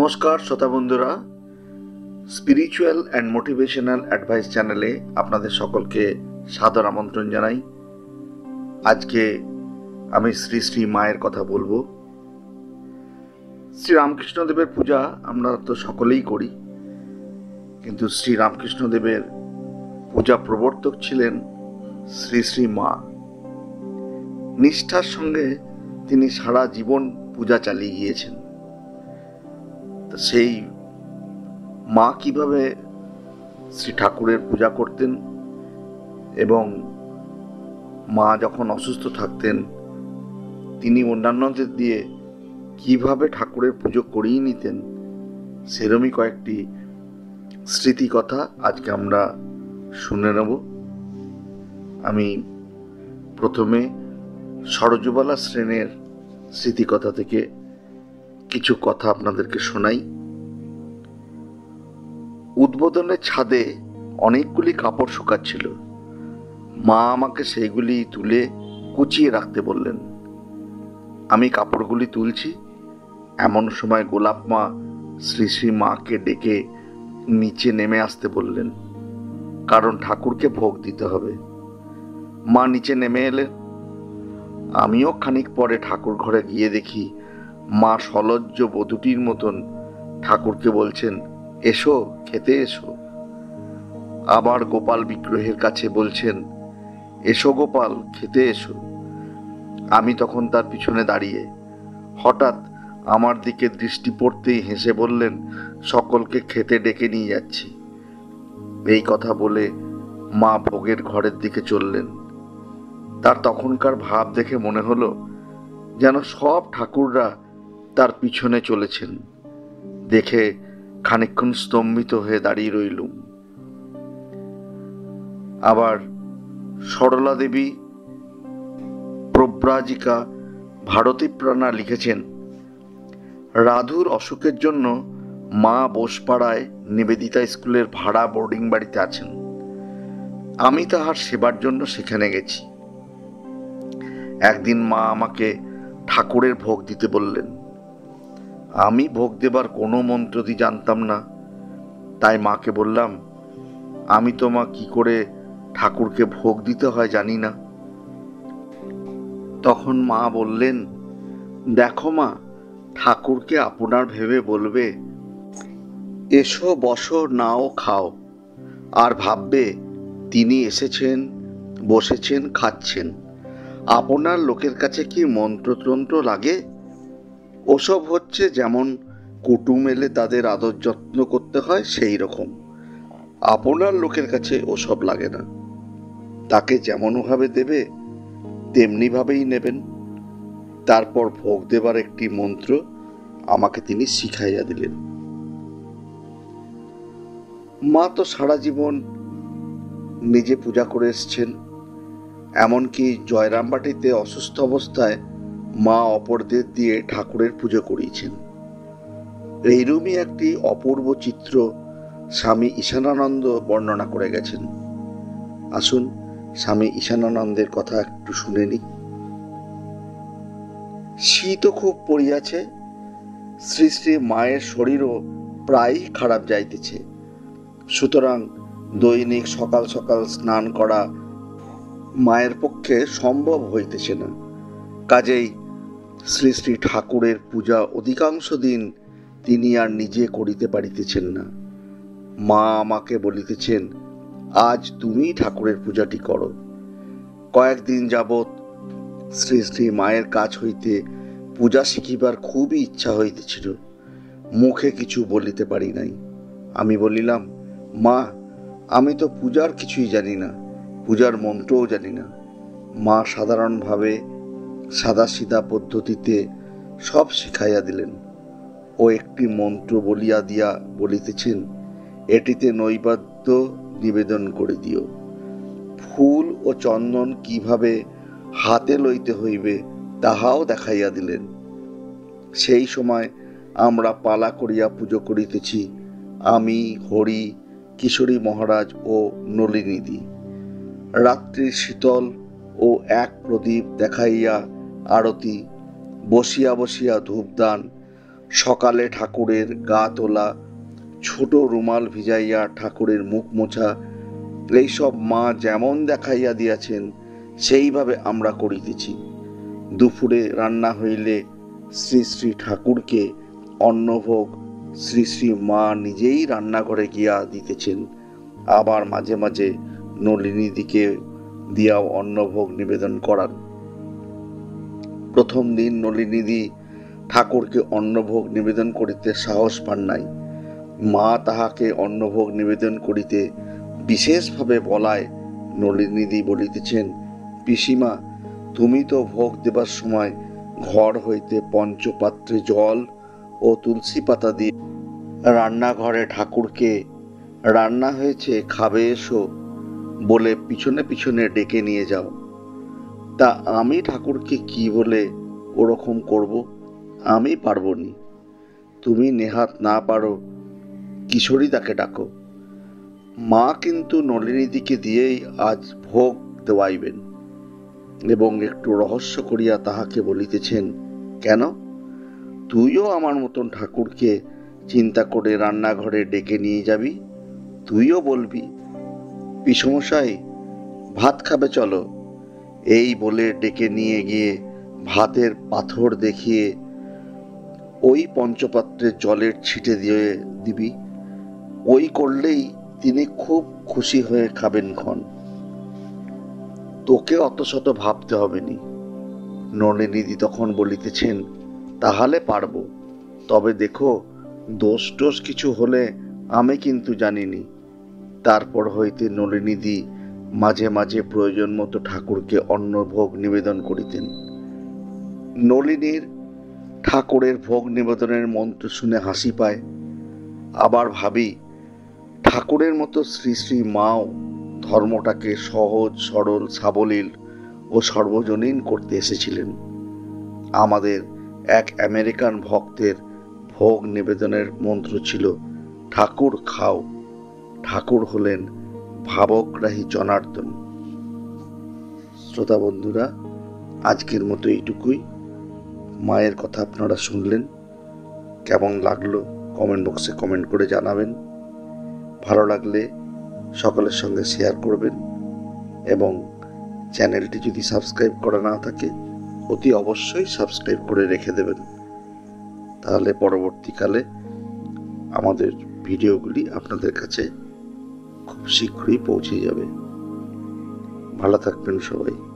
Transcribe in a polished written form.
নমস্কার শ্রোতা বন্ধুরা, স্পিরিচুয়াল অ্যান্ড মোটিভেশনাল অ্যাডভাইস চ্যানেলে আপনাদের সকলকে সাদর আমন্ত্রণ জানাই। আজকে আমি শ্রী শ্রী মায়ের কথা বলবো। শ্রী রামকৃষ্ণদেবের পূজা আমরা তো সকলেই করি, কিন্তু শ্রী রামকৃষ্ণদেবের পূজা প্রবর্তক ছিলেন শ্রী শ্রী মা। নিষ্ঠার সঙ্গে তিনি সারা জীবন পূজা চালিয়ে গিয়েছেন। সেই মা কিভাবে শ্রী ঠাকুরের পূজা করতেন এবং মা যখন অসুস্থ থাকতেন তিনি অন্যান্যদের দিয়ে কিভাবে ঠাকুরের পুজো করিয়ে নিতেন, সেরমই কয়েকটি স্মৃতিকথা আজকে আমরা শুনে নেব। আমি প্রথমে সরজবালা শ্রেণীর স্মৃতিকথা থেকে কিছু কথা আপনাদেরকে শোনাই। উদ্বোধনের ছাদে অনেকগুলি কাপড় শুকাচ্ছিল। মা আমাকে সেইগুলি তুলে কুচিয়ে রাখতে বললেন। আমি কাপড়গুলি তুলছি, এমন সময় গোলাপ মা শ্রী শ্রী মাকে ডেকে নিচে নেমে আসতে বললেন, কারণ ঠাকুরকে ভোগ দিতে হবে। মা নিচে নেমে এলেন। আমিও খানিক পরে ঠাকুর ঘরে গিয়ে দেখি মা সলজ্জ বধূটির মতন ঠাকুরকে বলছেন, এসো, খেতে এসো। আবার গোপাল বিগ্রহের কাছে বলছেন, এসো গোপাল, খেতে এসো। আমি তখন তার পিছনে দাঁড়িয়ে। হঠাৎ আমার দিকে দৃষ্টি পড়তেই হেসে বললেন, সকলকে খেতে ডেকে নিয়ে যাচ্ছি। এই কথা বলে মা ভোগের ঘরের দিকে চললেন। তার তখনকার ভাব দেখে মনে হলো যেন সব ঠাকুররা তার পিছনে চলেছেন। দেখে খানিকক্ষণ স্তম্ভিত হয়ে দাঁড়িয়ে রইলুম। আবার সরলা দেবী প্রব্রাজিকা ভারতীপ্রাণা লিখেছেন, রাধুর অসুখের জন্য মা বোসপাড়ায় নিবেদিতা স্কুলের ভাড়া বোর্ডিং বাড়িতে আছেন। আমি তাহার সেবার জন্য সেখানে গেছি। একদিন মা আমাকে ঠাকুরের ভোগ দিতে বললেন। আমি ভোগ দেবার কোনো মন্ত্রটি জানতাম না, তাই মাকে বললাম, আমি তো মা কি করে ঠাকুরকে ভোগ দিতে হয় জানি না। তখন মা বললেন, দেখো মা, ঠাকুরকে আপনার ভেবে বলবে, এসো, বসো, নাও, খাও, আর ভাববে তিনি এসেছেন, বসেছেন, খাচ্ছেন। আপনার লোকের কাছে কি মন্ত্রতন্ত্র লাগে? ওসব হচ্ছে যেমন কুটুম এলে তাদের আদর যত্ন করতে হয় সেই রকম। আপনার লোকের কাছে ওসব লাগে না। তাকে যেমনভাবে দেবে তেমনিভাবেই নেবেন। তারপর ভোগ দেবার একটি মন্ত্র আমাকে তিনি শিখাইয়া দিলেন। মা তো সারা জীবন নিজে পূজা করে এসছেন। এমনকি জয়রামবাটিতে অসুস্থ অবস্থায় মা অপরদের দিয়ে ঠাকুরের পুজো করিয়েছেন। এইরূপই একটি অপূর্ব চিত্র স্বামী ঈশানানন্দ বর্ণনা করে গেছেন। আসুন স্বামী ঈশানানন্দের কথা একটু শুনে নিই। শীতও খুব পড়িয়াছে, শ্রী শ্রী মায়ের শরীরও প্রায় খারাপ যাইতেছে। সুতরাং দৈনিক সকাল সকাল স্নান করা মায়ের পক্ষে সম্ভব হইতেছে না। কাজেই শ্রী শ্রী ঠাকুরের পূজা অধিকাংশ দিন তিনি আর নিজে করিতে পারিতেছেন না। মা আমাকে বলিতেছেন, আজ তুমি ঠাকুরের পূজাটি করো। কয়েকদিন যাবৎ শ্রী শ্রী মায়ের কাছ হইতে পূজা শিখিবার খুবই ইচ্ছা হইতেছিল, মুখে কিছু বলিতে পারি নাই। আমি বলিলাম, মা, আমি তো পূজার কিছুই জানি না, পূজার মন্ত্রও জানি না। মা সাধারণভাবে সাদাসিধা পদ্ধতিতে সব শিখাইয়া দিলেন ও একটি মন্ত্র বলিয়া দিয়া বলিতেছেন, এটিতে নৈবেদ্য নিবেদন করে দিও। ফুল ও চন্দন কিভাবে হাতে লইতে হইবে তাহাও দেখাইয়া দিলেন। সেই সময় আমরা পালা করিয়া পুজো করিতেছি, আমি, হরি, কিশোরী মহারাজ ও নলিনীদি। রাত্রির শীতল ও এক প্রদীপ দেখাইয়া আরতি, বসিয়া বসিয়া ধূপদান, সকালে ঠাকুরের গা তোলা, ছোট রুমাল ভিজাইয়া ঠাকুরের মুখ মোছা, এইসব মা যেমন দেখাইয়া দিয়াছেন সেইভাবে আমরা করিতেছি। দুপুরে রান্না হইলে শ্রী শ্রী ঠাকুরকে অন্নভোগ শ্রী শ্রী মা নিজেই রান্নাঘরে গিয়া দিতেছেন। আবার মাঝে মাঝে নলিনীদিকে দিয়াও অন্নভোগ নিবেদন করান। প্রথম দিন নলিনীদি ঠাকুরকে অন্নভোগ নিবেদন করিতে সাহস পান নাই। মা তাহাকে অন্নভোগ নিবেদন করিতে বিশেষভাবে বলায় নলিনীদি বলিতেছেন, পিসিমা, তুমি তো ভোগ দেবার সময় ঘর হইতে পঞ্চপাত্রে জল ও তুলসী পাতা দিয়ে রান্নাঘরে ঠাকুরকে রান্না হয়েছে খাবে এসো বলে পিছনে পিছনে ডেকে নিয়ে যাও। তা আমি ঠাকুরকে কি বলে ওরকম করব? আমি পারব নি। তুমি নেহাত না পারো, কিশোরী তাকে ডাকো। মা কিন্তু নলিনীদিকে দিয়েই আজ ভোগ দেওয়াইবেন এবং একটু রহস্য করিয়া তাহাকে বলিতেছেন, কেন, তুইও আমার মতন ঠাকুরকে চিন্তা করে রান্নাঘরে ডেকে নিয়ে যাবি? তুইও বলবি, পিসমশাই ভাত খাবে চলো, এই বলে ডেকে নিয়ে গিয়ে ভাতের পাথর দেখিয়ে ওই পঞ্চপাত্রে জলের ছিটে দিয়ে দিবি। ওই করলেই তিনি খুব খুশি হয়ে খাবেন ক্ষণ। তোকে অত শত ভাবতে হবে নি। নলিনীদি তখন বলিতেছেন, তাহলে পারবো, তবে দেখো দোষ টোষ কিছু হলে আমি কিন্তু জানিনি। তারপর হইতে নলিনীদি মাঝে মাঝে প্রয়োজন মতো ঠাকুরকে অন্নভোগ নিবেদন করিতেন। নলিনীর ঠাকুরের ভোগ নিবেদনের মন্ত্র শুনে হাসি পায়। আবার ভাবি, ঠাকুরের মতো শ্রী শ্রী মাও ধর্মটাকে সহজ সরল সাবলীল ও সর্বজনীন করতে এসেছিলেন। আমাদের এক আমেরিকান ভক্তের ভোগ নিবেদনের মন্ত্র ছিল, ঠাকুর খাও। ঠাকুর হলেন ভাবগ্রাহী জনার্দন। শ্রোতা বন্ধুরা, আজকের মতো এইটুকুই। মায়ের কথা আপনারা শুনলেন, কেমন লাগলো কমেন্ট বক্সে কমেন্ট করে জানাবেন। ভালো লাগলে সকলের সঙ্গে শেয়ার করবেন এবং চ্যানেলটি যদি সাবস্ক্রাইব করা না থাকে অতি অবশ্যই সাবস্ক্রাইব করে রেখে দেবেন, তাহলে পরবর্তীকালে আমাদের ভিডিওগুলি আপনাদের কাছে খুব শীঘ্রই পৌঁছে যাবে। ভালো থাকবেন সবাই।